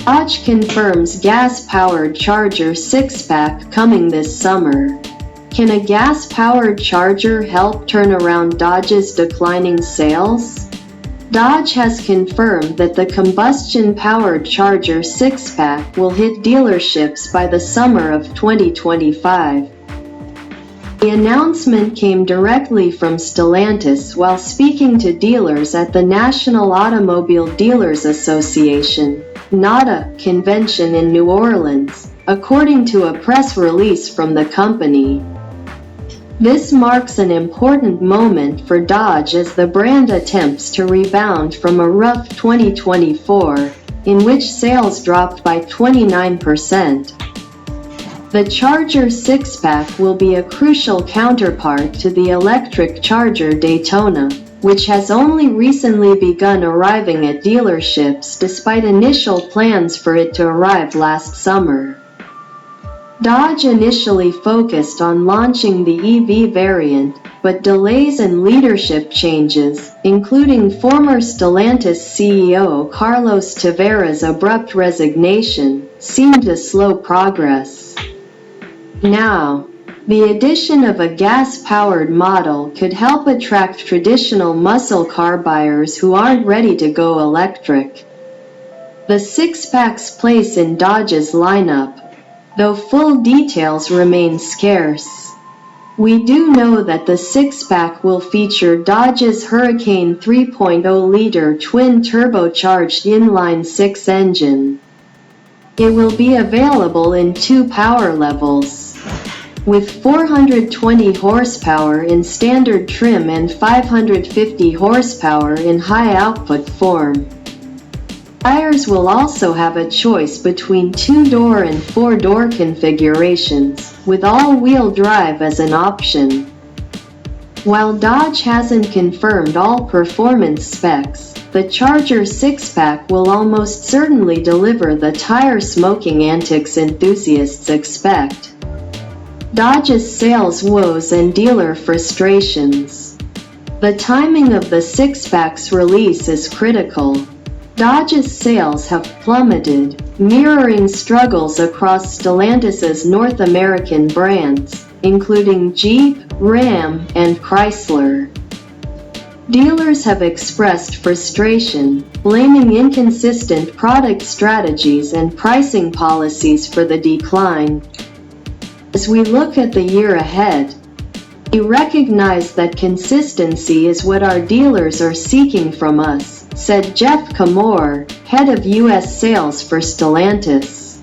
Dodge confirms gas-powered Charger Sixpack coming this summer. Can a gas-powered Charger help turn around Dodge's declining sales? Dodge has confirmed that the combustion-powered Charger Sixpack will hit dealerships by the summer of 2025. The announcement came directly from Stellantis while speaking to dealers at the National Automobile Dealers Association (NADA) convention in New Orleans, according to a press release from the company. This marks an important moment for Dodge as the brand attempts to rebound from a rough 2024, in which sales dropped by 29%. The Charger Sixpack will be a crucial counterpart to the electric Charger Daytona, which has only recently begun arriving at dealerships despite initial plans for it to arrive last summer. Dodge initially focused on launching the EV variant, but delays and leadership changes, including former Stellantis CEO Carlos Tavares' abrupt resignation, seemed to slow progress. Now, the addition of a gas-powered model could help attract traditional muscle car buyers who aren't ready to go electric. The Sixpack's place in Dodge's lineup, though full details remain scarce. We do know that the Sixpack will feature Dodge's Hurricane 3.0-liter twin-turbocharged inline-six engine. It will be available in 2 power levels, with 420 horsepower in standard trim and 550 horsepower in high-output form. Buyers will also have a choice between 2-door and 4-door configurations, with all-wheel drive as an option. While Dodge hasn't confirmed all performance specs, the Charger Sixpack will almost certainly deliver the tire-smoking antics enthusiasts expect. Dodge's sales woes and dealer frustrations. The timing of the Sixpack's release is critical. Dodge's sales have plummeted, mirroring struggles across Stellantis' North American brands, including Jeep, Ram, and Chrysler. Dealers have expressed frustration, blaming inconsistent product strategies and pricing policies for the decline. As we look at the year ahead, we recognize that consistency is what our dealers are seeking from us, said Jeff Kamor, head of U.S. sales for Stellantis.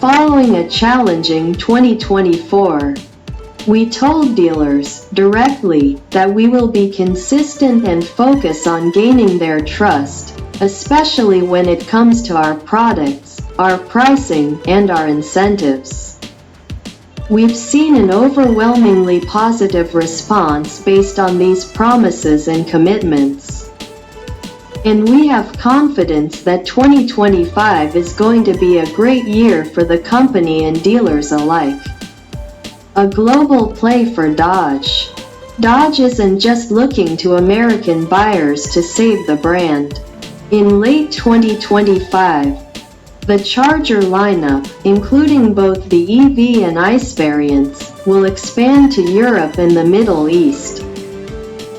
Following a challenging 2024, we told dealers, directly, that we will be consistent and focus on gaining their trust, especially when it comes to our products, our pricing, and our incentives. We've seen an overwhelmingly positive response based on these promises and commitments. And we have confidence that 2025 is going to be a great year for the company and dealers alike. A global play for Dodge. Dodge isn't just looking to American buyers to save the brand. In late 2025, the Charger lineup, including both the EV and ICE variants, will expand to Europe and the Middle East.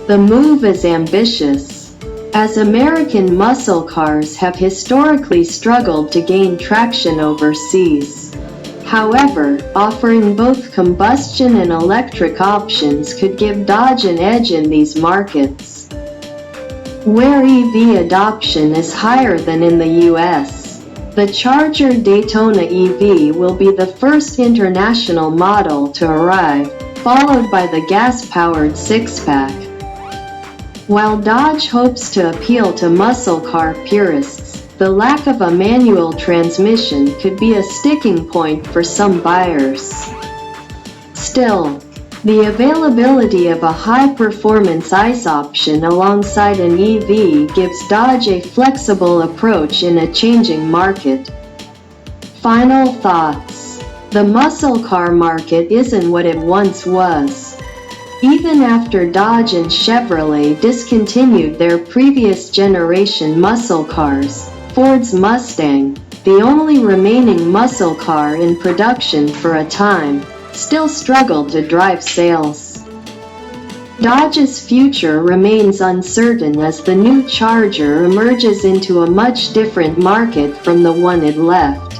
The move is ambitious, as American muscle cars have historically struggled to gain traction overseas. However, offering both combustion and electric options could give Dodge an edge in these markets, where EV adoption is higher than in the US. The Charger Daytona EV will be the first international model to arrive, followed by the gas-powered Sixpack. While Dodge hopes to appeal to muscle car purists, the lack of a manual transmission could be a sticking point for some buyers. Still, the availability of a high-performance ICE option alongside an EV gives Dodge a flexible approach in a changing market. Final thoughts. The muscle car market isn't what it once was. Even after Dodge and Chevrolet discontinued their previous generation muscle cars, Ford's Mustang, the only remaining muscle car in production for a time, still struggled to drive sales. Dodge's future remains uncertain as the new Charger emerges into a much different market from the one it left.